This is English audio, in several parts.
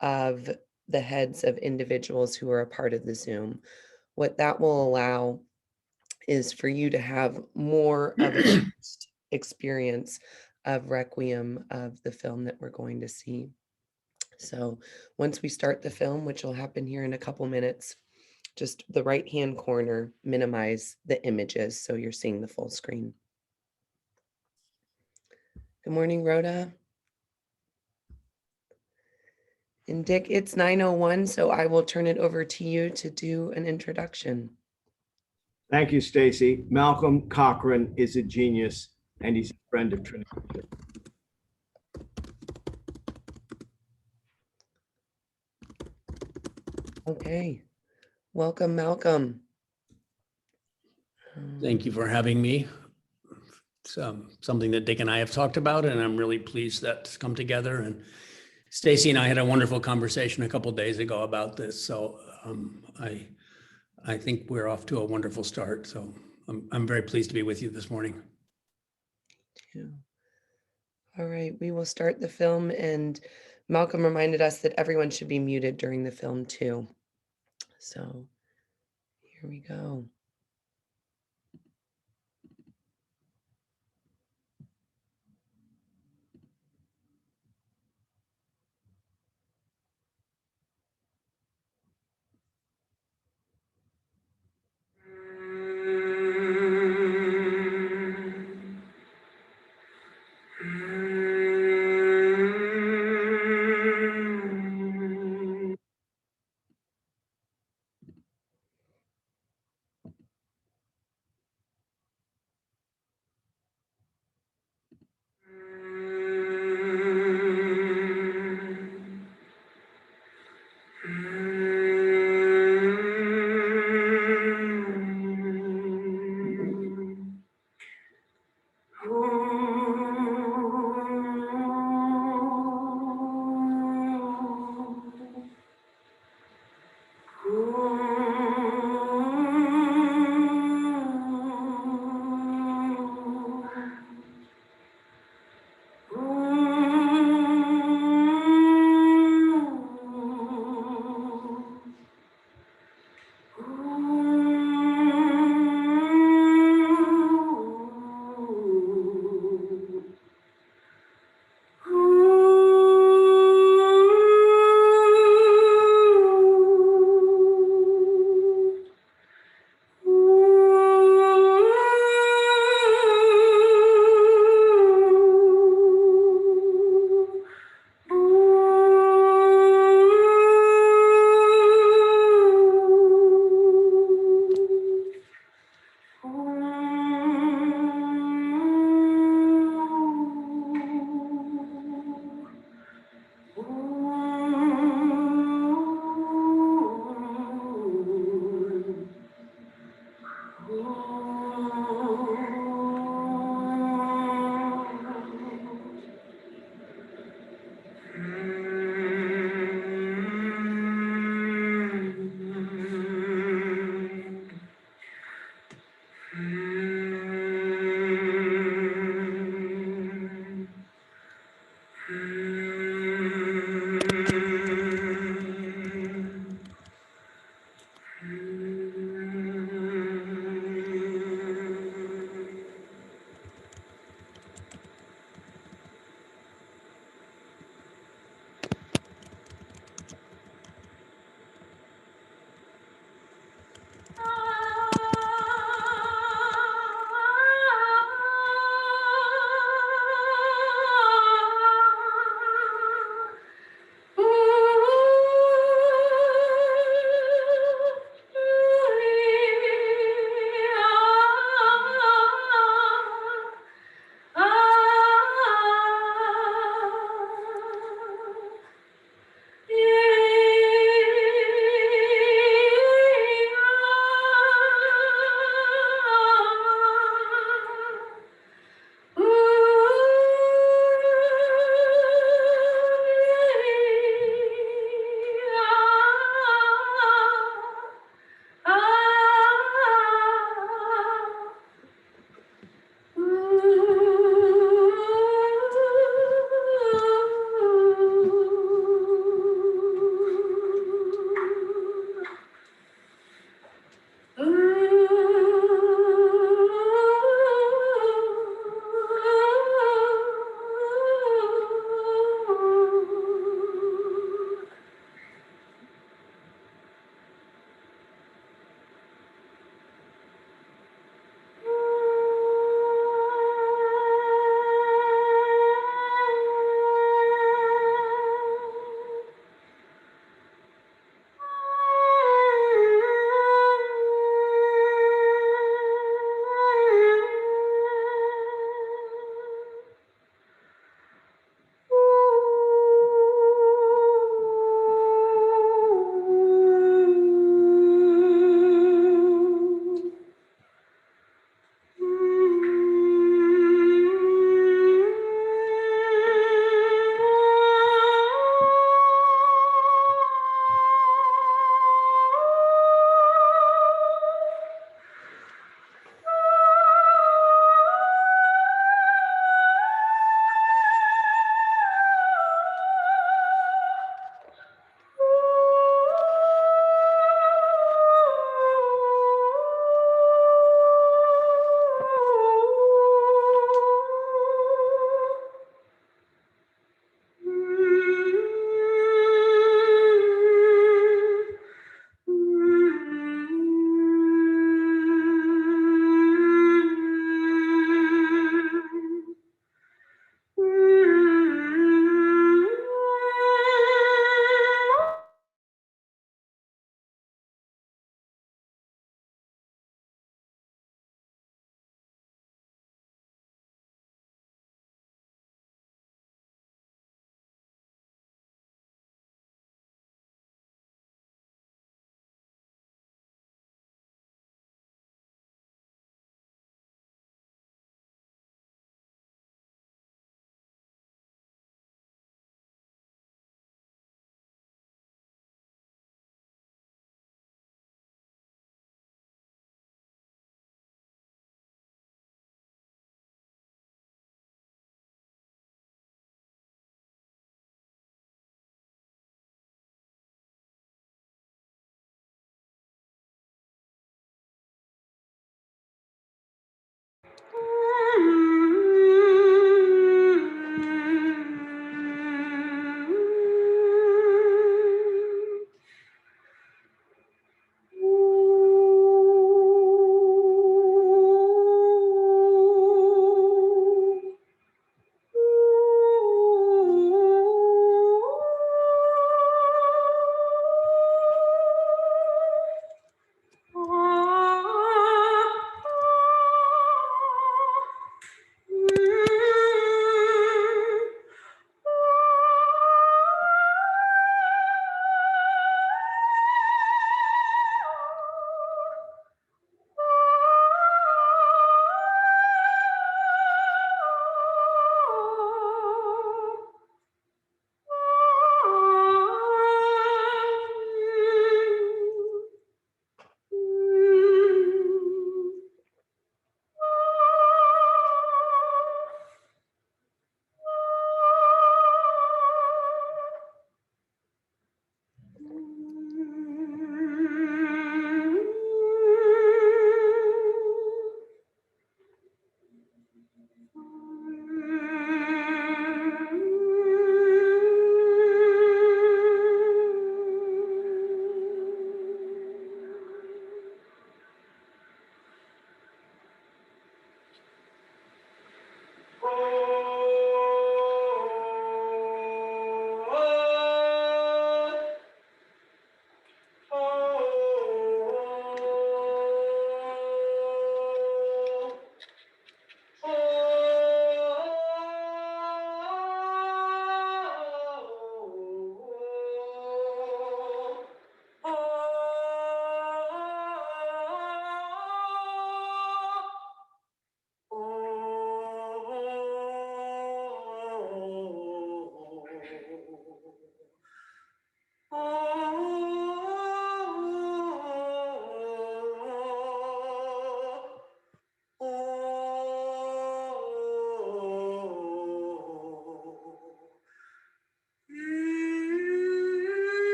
of the heads of individuals who are a part of the Zoom. What that will allow is for you to have more of a experience of Requiem, of the film that we're going to see. So once we start the film, which will happen here in a couple minutes, just the right-hand corner, minimize the images so you're seeing the full screen. Good morning, Rhoda. And Dick, it's 9:01, so I will turn it over to you to do an introduction. Thank you, Stacy. Malcolm Cochran is a genius, and he's a friend of Trinity. Okay, welcome, Malcolm. Thank you for having me. It's something that Dick and I have talked about, and I'm really pleased that it's come together. And Stacy and I had a wonderful conversation a couple of days ago about this. So I think we're off to a wonderful start. So I'm very pleased to be with you this morning. Yeah. All right, we will start the film, and Malcolm reminded us that everyone should be muted during the film too. So here we go.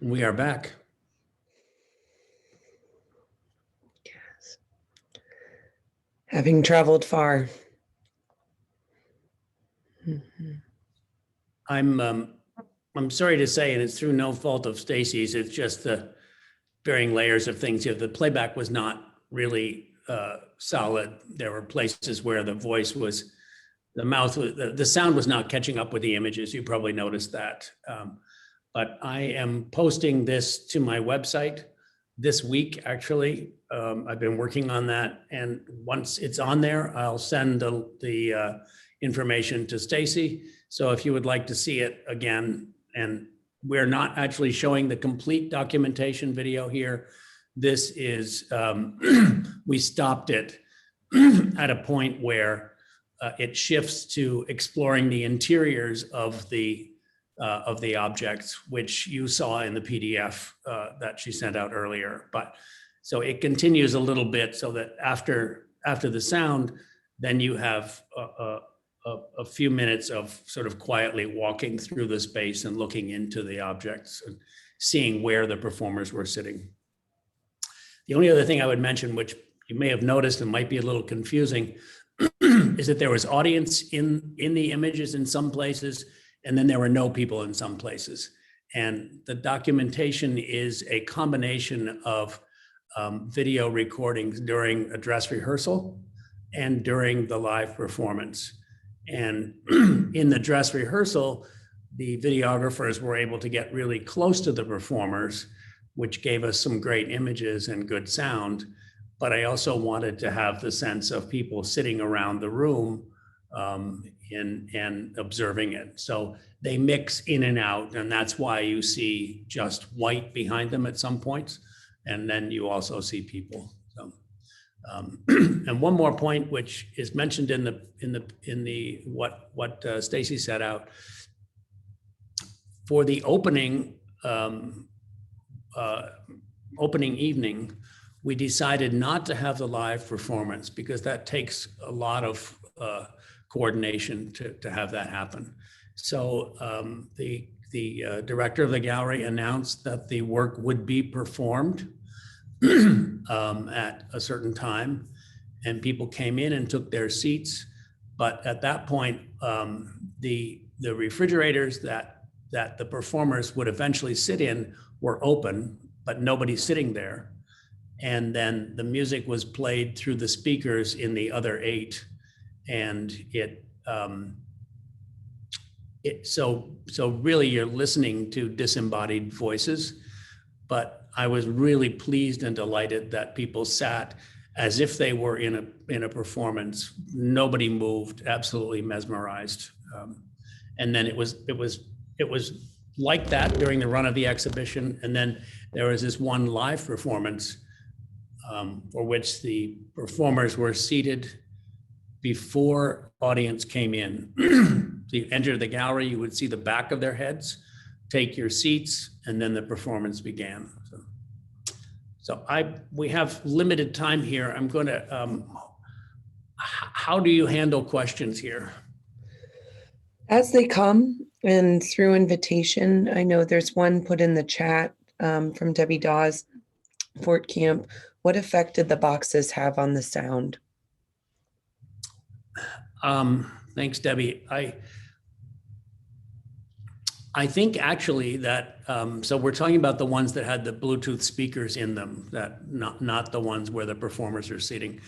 We are back. Yes. Having traveled far. Mhm. I'm sorry to say, and it's through no fault of Stacy's, it's just the varying layers of things here. The playback was not really solid. There were places where the voice was the sound was not catching up with the images. You probably noticed that. But I am posting this to my website this week, actually. I've been working on that. And once it's on there, I'll send the information to Stacy. So if you would like to see it again, and we're not actually showing the complete documentation video here. This is, we stopped it at a point where it shifts to exploring the interiors of the objects, which you saw in the PDF that she sent out earlier. But so it continues a little bit so that after the sound, then you have a few minutes of sort of quietly walking through the space and looking into the objects and seeing where the performers were sitting. The only other thing I would mention, which you may have noticed and might be a little confusing, is that there was audience in the images in some places, and then there were no people in some places. And the documentation is a combination of video recordings during a dress rehearsal and during the live performance. And in the dress rehearsal, the videographers were able to get really close to the performers, which gave us some great images and good sound. But I also wanted to have the sense of people sitting around the room and observing it. So they mix in and out, and that's why you see just white behind them at some points, and then you also see people. So, and one more point, which is mentioned in the what Stacy set out for the opening evening. We decided not to have the live performance because that takes a lot of coordination to have that happen. So the director of the gallery announced that the work would be performed at a certain time, and people came in and took their seats. But at that point, the refrigerators that the performers would eventually sit in were open, but nobody's sitting there. And then the music was played through the speakers in the other 8, and so really you're listening to disembodied voices. But I was really pleased and delighted that people sat as if they were in a performance. Nobody moved, absolutely mesmerized. And then it was like that during the run of the exhibition. And then there was this one live performance for which the performers were seated before audience came in. So you enter the gallery, you would see the back of their heads, take your seats, and then the performance began. So we have limited time here. I'm going to, how do you handle questions here? As they come and through invitation. I know there's one put in the chat from Debbie Dawes, Fort Camp. What effect did the boxes have on the sound? Thanks, Debbie. I think actually that, so we're talking about the ones that had the Bluetooth speakers in them, that not the ones where the performers are sitting.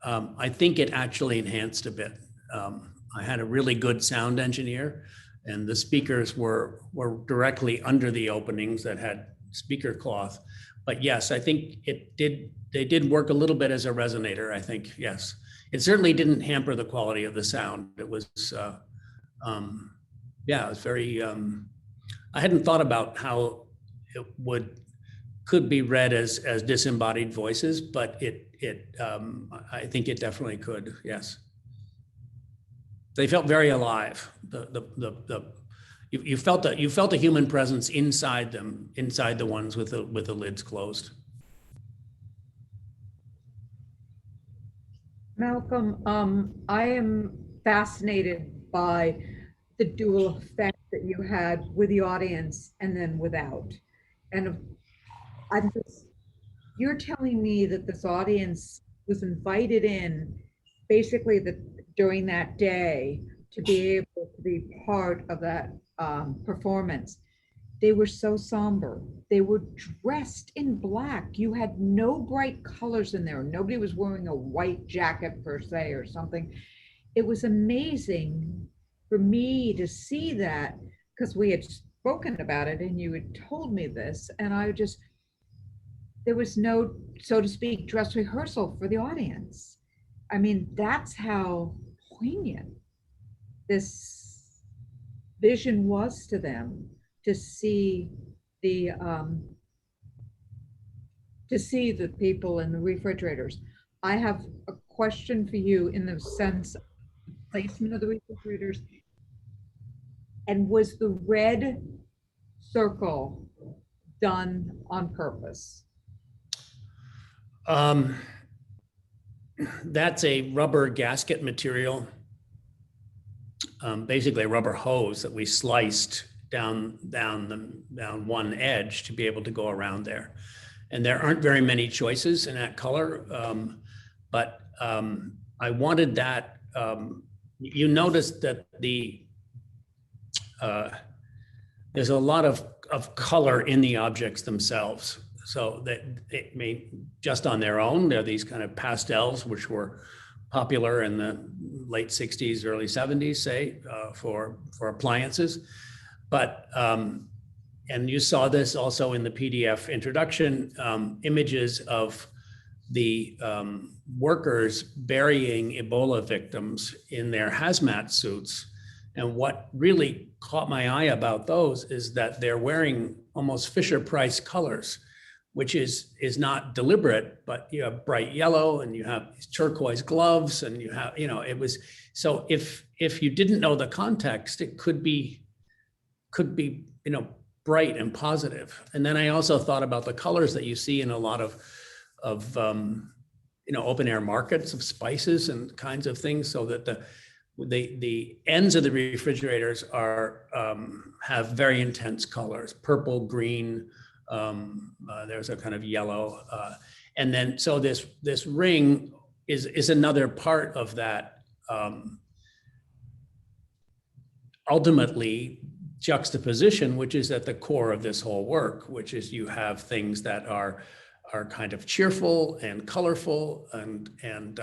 I think it actually enhanced a bit. I had a really good sound engineer, and the speakers were directly under the openings that had speaker cloth. But yes, I think they did work a little bit as a resonator, I think, yes. It certainly didn't hamper the quality of the sound. It was, yeah, it was very, I hadn't thought about how it could be read as disembodied voices, but I think it definitely could, yes. They felt very alive. You felt a human presence inside them, inside the ones with the lids closed. Malcolm, I am fascinated by the dual effect that you had with the audience and then without. And you're telling me that this audience was invited in basically during that day to be able to be part of that performance. They were so somber. They were dressed in black. You had no bright colors in there. Nobody was wearing a white jacket per se or something. it was amazing for me to see that, because we had spoken about it and you had told me this, and there was no, so to speak, dress rehearsal for the audience. I mean, that's how poignant this vision was to them, to see the people in the refrigerators. I have a question for you in the sense of placement of the refrigerators. And was the red circle done on purpose? That's a rubber gasket material, basically a rubber hose that we sliced down one edge to be able to go around there. And there aren't very many choices in that color, but I wanted that. You noticed that there's a lot of color in the objects themselves. So that it may, just on their own, they're these kind of pastels, which were popular in the late 60s, early 70s, say, for appliances. But, and you saw this also in the PDF introduction, images of the workers burying Ebola victims in their hazmat suits. And what really caught my eye about those is that they're wearing almost Fisher-Price colors, which is not deliberate, but you have bright yellow and you have these turquoise gloves and you have, it was, so if you didn't know the context, it could be, bright and positive. And then I also thought about the colors that you see in a lot of open air markets of spices and kinds of things, so that the ends of the refrigerators are have very intense colors, purple, green, there's a kind of yellow, and then so this ring is another part of that ultimately juxtaposition, which is at the core of this whole work, which is you have things that are kind of cheerful and colorful and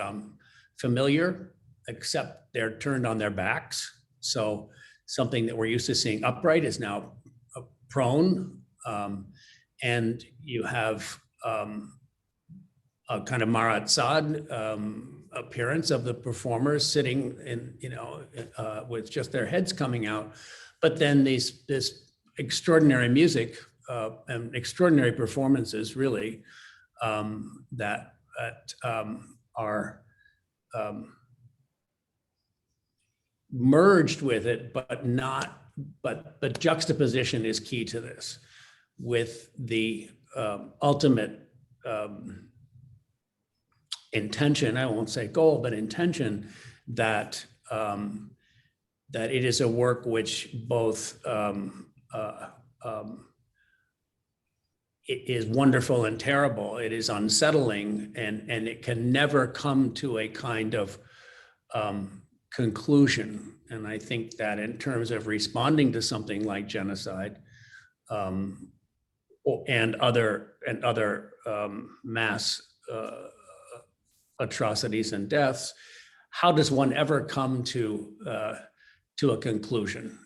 familiar, except they're turned on their backs. So something that we're used to seeing upright is now prone. And you have a kind of Marat Sade appearance of the performers sitting in, with just their heads coming out. But then this extraordinary music and extraordinary performances, really, that are merged with it, but juxtaposition is key to this, with the ultimate intention, I won't say goal, but intention that that it is a work which both it is wonderful and terrible. It is unsettling, and it can never come to a kind of conclusion. And I think that in terms of responding to something like genocide and other mass atrocities and deaths, how does one ever come to a conclusion?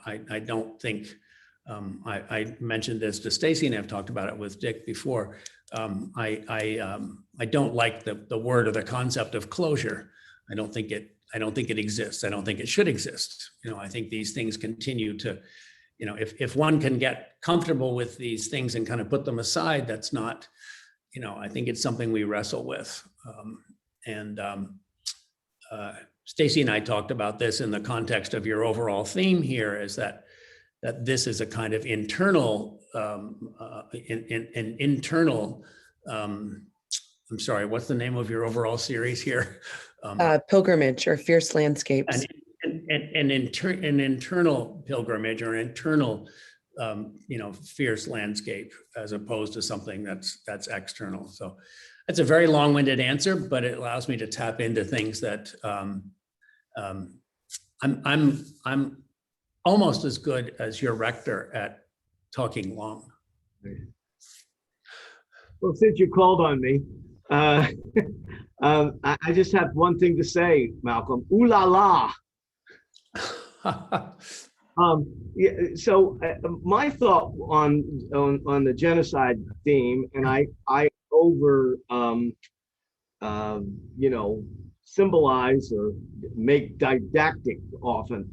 I don't think. I mentioned this to Stacy, and I've talked about it with Dick before. I don't like the word or the concept of closure. I don't think it exists. I don't think it should exist. I think these things continue to, if one can get comfortable with these things and kind of put them aside, that's not, I think it's something we wrestle with. Stacy and I talked about this in the context of your overall theme here, is that this is a kind of internal, internal. I'm sorry, what's the name of your overall series here? Pilgrimage or Fierce Landscapes. An internal pilgrimage, or an internal, fierce landscape, as opposed to something that's external. So that's a very long-winded answer, but it allows me to tap into things that I'm almost as good as your rector at talking long. Well, since you called on me, Uh, I just have one thing to say, Malcolm. Ooh la la. Yeah, so my thought on the genocide theme, and I over you know, symbolize or make didactic often.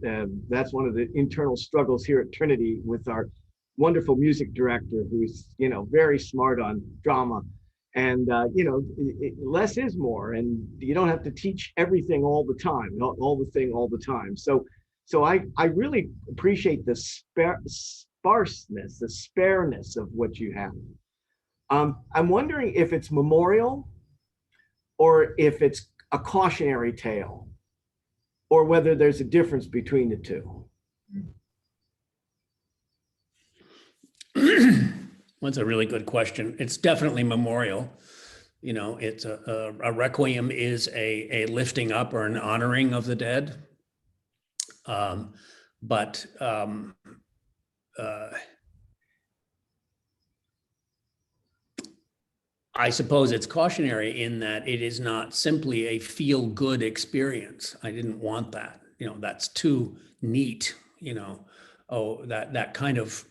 That's one of the internal struggles here at Trinity with our wonderful music director, who's, you know, very smart on drama. And, you know, less is more, and you don't have to teach everything all the time, not all the thing all the time. So I really appreciate the sparseness, the spareness of what you have. I'm wondering if it's memorial or if it's a cautionary tale, or whether there's a difference between the two. That's a really good question. It's definitely memorial. You know, it's a requiem is a lifting up or an honoring of the dead. But I suppose it's cautionary in that it is not simply a feel-good experience. I didn't want that. You know, that's too neat. You know, oh, that kind of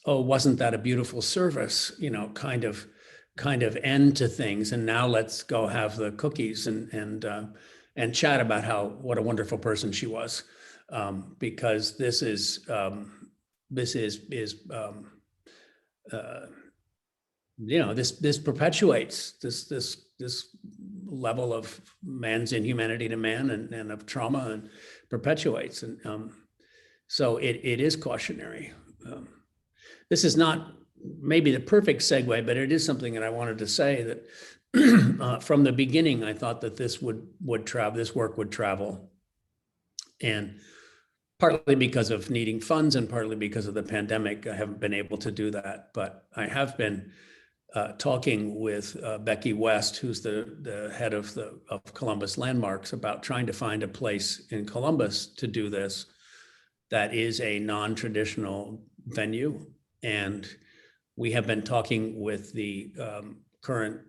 oh, wasn't that a beautiful service? You know, kind of end to things. And now let's go have the cookies and chat about what a wonderful person she was, because this is you know, this perpetuates this level of man's inhumanity to man and of trauma, and perpetuates. And so it is cautionary. This is not maybe the perfect segue, but it is something that I wanted to say, that from the beginning, I thought that this this work would travel. And partly because of needing funds and partly because of the pandemic, I haven't been able to do that. But I have been talking with Becky West, who's the head of Columbus Landmarks, about trying to find a place in Columbus to do this that is a non-traditional venue. And we have been talking with the current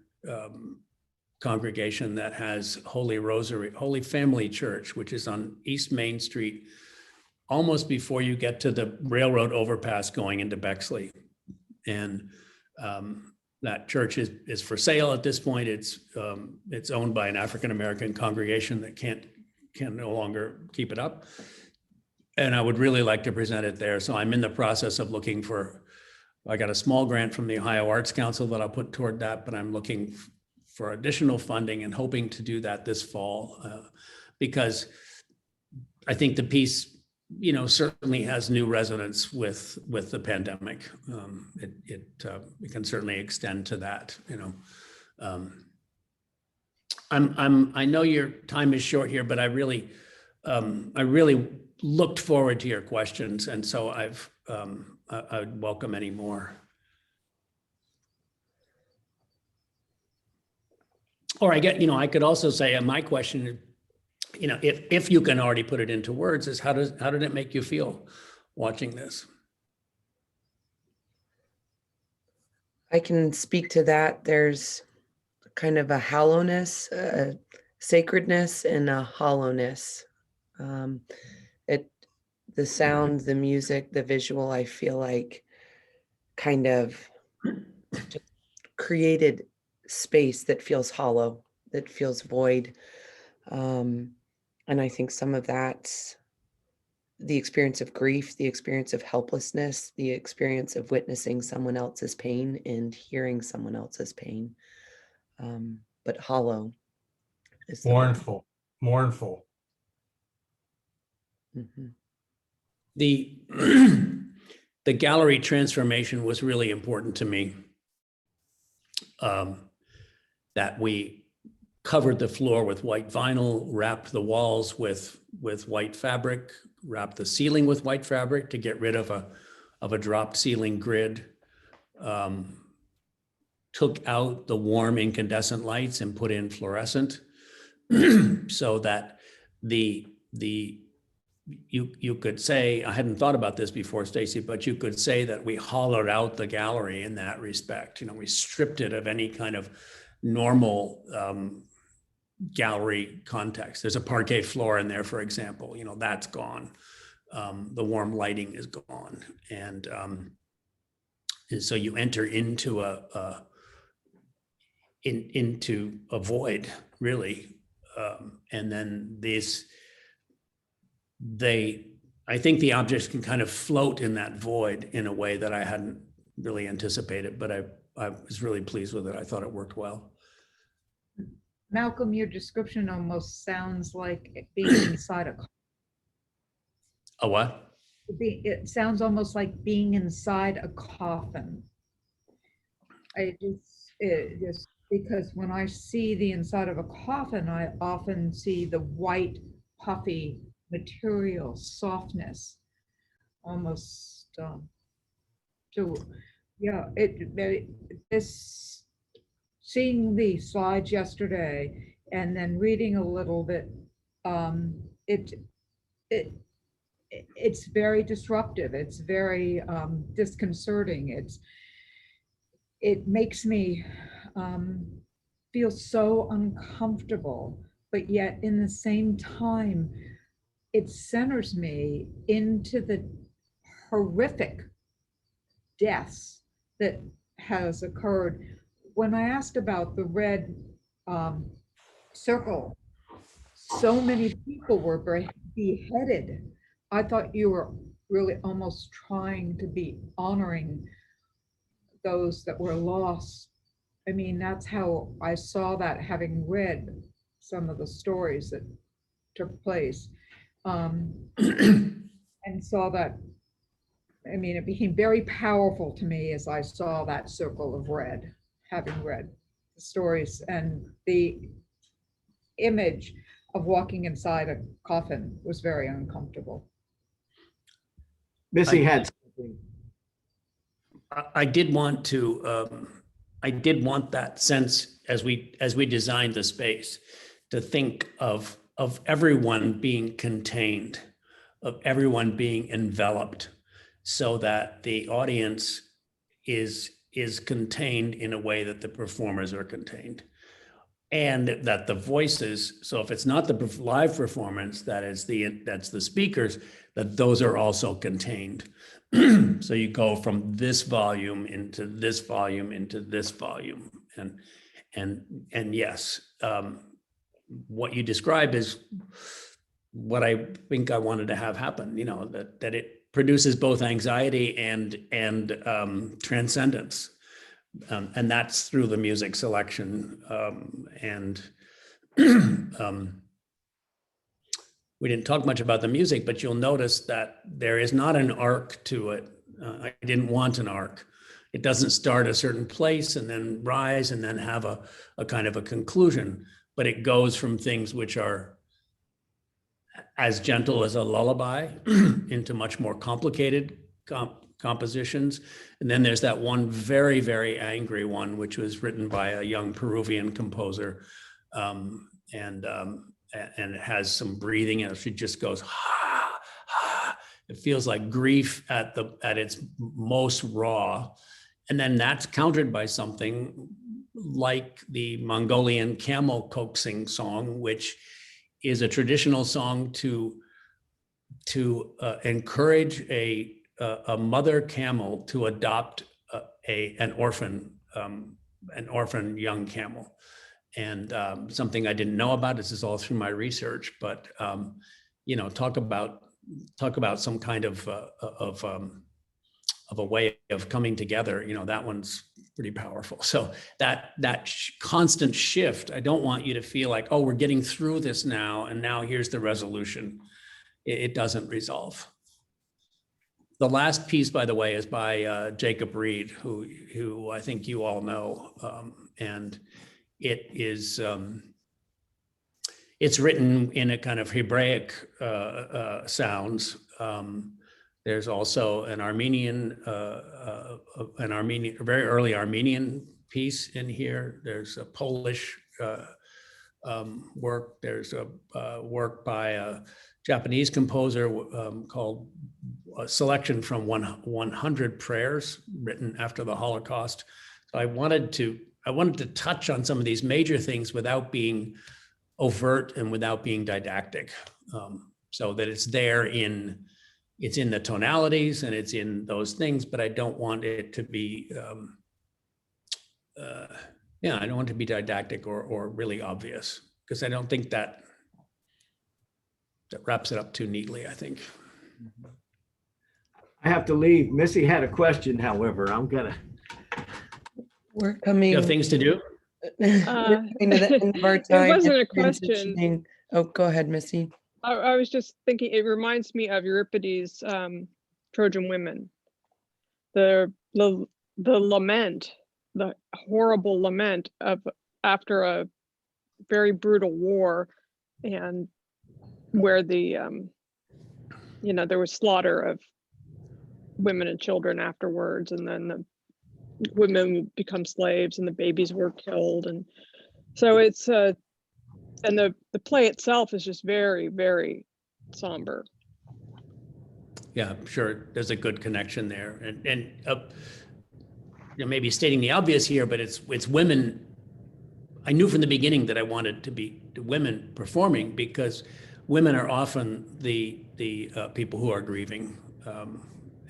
congregation that has Holy Family Church, which is on East Main Street, almost before you get to the railroad overpass going into Bexley. And that church is for sale at this point. It's owned by an African-American congregation that can no longer keep it up. And I would really like to present it there. So I'm in the process of looking I got a small grant from the Ohio Arts Council that I'll put toward that, but I'm looking for additional funding and hoping to do that this fall, because I think the piece, you know, certainly has new resonance with the pandemic. It can certainly extend to that, you know. I know your time is short here, but I really looked forward to your questions, and so I'd welcome any more. Or I could also say, my question, you know, if you can already put it into words, is how did it make you feel watching this? I can speak to that. There's kind of a hollowness, a sacredness, and a hollowness. The sound, the music, the visual, I feel like kind of just created space that feels hollow, that feels void. And I think some of that's the experience of grief, the experience of helplessness, the experience of witnessing someone else's pain and hearing someone else's pain. But hollow is mournful. Mm-hmm. The gallery transformation was really important to me. That we covered the floor with white vinyl, wrapped the walls with white fabric, wrapped the ceiling with white fabric to get rid of a dropped ceiling grid. Took out the warm incandescent lights and put in fluorescent, so that the you could say, I hadn't thought about this before, Stacy, but you could say that we hollowed out the gallery in that respect. You know, we stripped it of any kind of normal gallery context. There's a parquet floor in there, for example, you know, that's gone. The warm lighting is gone. And so you enter into into a void, really. And then I think the objects can kind of float in that void in a way that I hadn't really anticipated, but I was really pleased with it. I thought it worked well. Malcolm, your description almost sounds like it being inside a. A what? It sounds almost like being inside a coffin. Just because when I see the inside of a coffin, I often see the white, puffy material, softness, almost. So, yeah, this seeing the slides yesterday and then reading a little bit, it's very disruptive. It's very disconcerting. It makes me feel so uncomfortable, but yet in the same time, it centers me into the horrific deaths that has occurred. When I asked about the red circle, so many people were beheaded. I thought you were really almost trying to be honoring those that were lost. I mean, that's how I saw that, having read some of the stories that took place, and saw that. I mean, it became very powerful to me as I saw that circle of red, having read the stories, and the image of walking inside a coffin was very uncomfortable. Missy had something. I did want that sense as we designed the space to think of everyone being contained, of everyone being enveloped, so that the audience is contained in a way that the performers are contained. And that the voices, so if it's not the live performance, that's the speakers, that those are also contained. So you go from this volume into this volume into this volume, and yes, what you describe is what I think I wanted to have happen. You know, that it produces both anxiety and transcendence. And that's through the music selection. We didn't talk much about the music, but you'll notice that there is not an arc to it. I didn't want an arc. It doesn't start a certain place and then rise and then have a kind of a conclusion, but it goes from things which are as gentle as a lullaby into much more complicated compositions. And then there's that one very, very angry one, which was written by a young Peruvian composer. And it has some breathing in it. She just goes, ha, ha. It feels like grief at its most raw. And then that's countered by something like the Mongolian camel coaxing song, which is a traditional song to encourage a mother camel to adopt an orphan young camel. And something I didn't know about. This is all through my research, but you know, talk about some kind of a way of coming together. You know, that one's pretty powerful. So that constant shift. I don't want you to feel like, oh, we're getting through this now, and now here's the resolution. It doesn't resolve. The last piece, by the way, is by Jacob Reed, who I think you all know, and it is it's written in a kind of Hebraic sounds. There's also an Armenian, a very early Armenian piece in here. There's a Polish work. There's a work by a Japanese composer called A Selection from 100 Prayers written after the Holocaust. So I wanted to touch on some of these major things without being overt and without being didactic, so that it's in the tonalities and it's in those things, but I don't want it to be, I don't want it to be didactic or really obvious, because I don't think that wraps it up too neatly, I think. I have to leave. Missy had a question, however. We're coming. You have things to do? We're coming to the end of our time. It wasn't a and question. transitioning. Oh, go ahead, Missy. I was just thinking, it reminds me of Euripides' Trojan Women. The lament, the horrible lament of after a very brutal war, and where the there was slaughter of women and children afterwards, and then the women become slaves and the babies were killed, and so it's and the play itself is just very, very somber. Yeah, sure. There's a good connection there, and maybe stating the obvious here, but it's women. I knew from the beginning that I wanted to be women performing, because women are often the people who are grieving,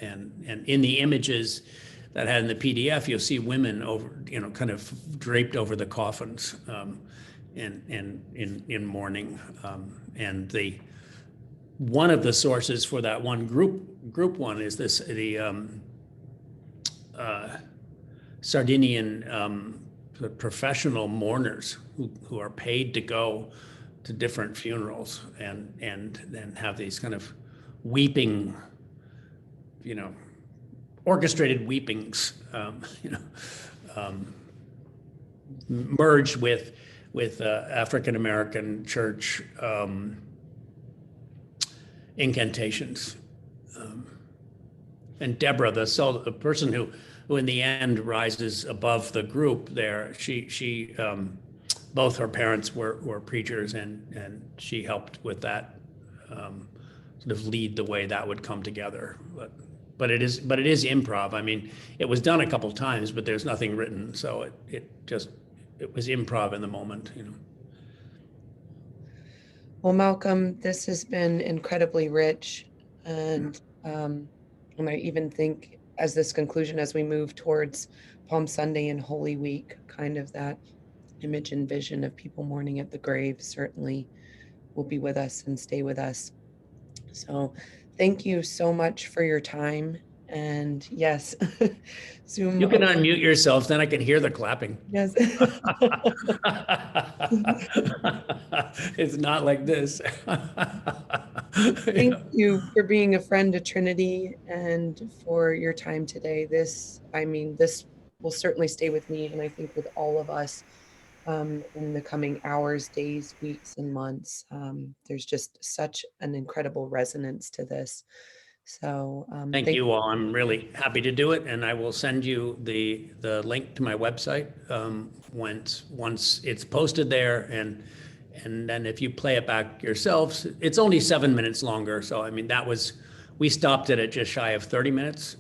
and in the images that I had in the PDF, you'll see women over, kind of draped over the coffins, and in mourning, and one of the sources for that one group one is the Sardinian professional mourners who are paid to go to different funerals and then have these kind of weeping, orchestrated weepings, merged with African American church incantations. And Deborah, the person who in the end rises above the group there, she both her parents were preachers, and she helped with that, sort of lead the way that would come together. But it is improv. I mean, it was done a couple times, but there's nothing written, so it was improv in the moment, Well, Malcolm, this has been incredibly rich, and I even think as this conclusion, as we move towards Palm Sunday and Holy Week, kind of that image and vision of people mourning at the grave certainly will be with us and stay with us. So thank you so much for your time. And yes, Zoom. You can unmute yourself, then I can hear the clapping. Yes. It's not like this. Thank you for being a friend to Trinity and for your time today. This will certainly stay with me, and I think with all of us in the coming hours, days, weeks, and months. There's just such an incredible resonance to this. So thank you all. I'm really happy to do it, and I will send you the link to my website once it's posted there, and then if you play it back yourselves, it's only 7 minutes longer. So I mean, we stopped it at just shy of 30 minutes,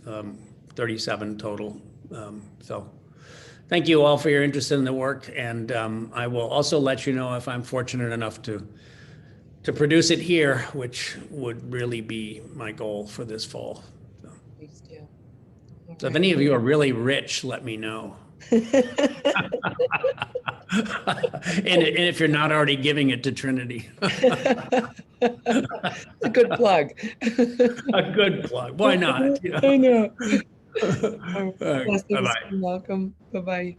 37 total. So thank you all for your interest in the work, and I will also let you know if I'm fortunate enough to produce it here, which would really be my goal for this fall. Please do. So if any of you are really rich, let me know. And if you're not already giving it to Trinity. It's a good plug. A good plug. Why not? I know. All right, bye-bye. Welcome. Bye-bye.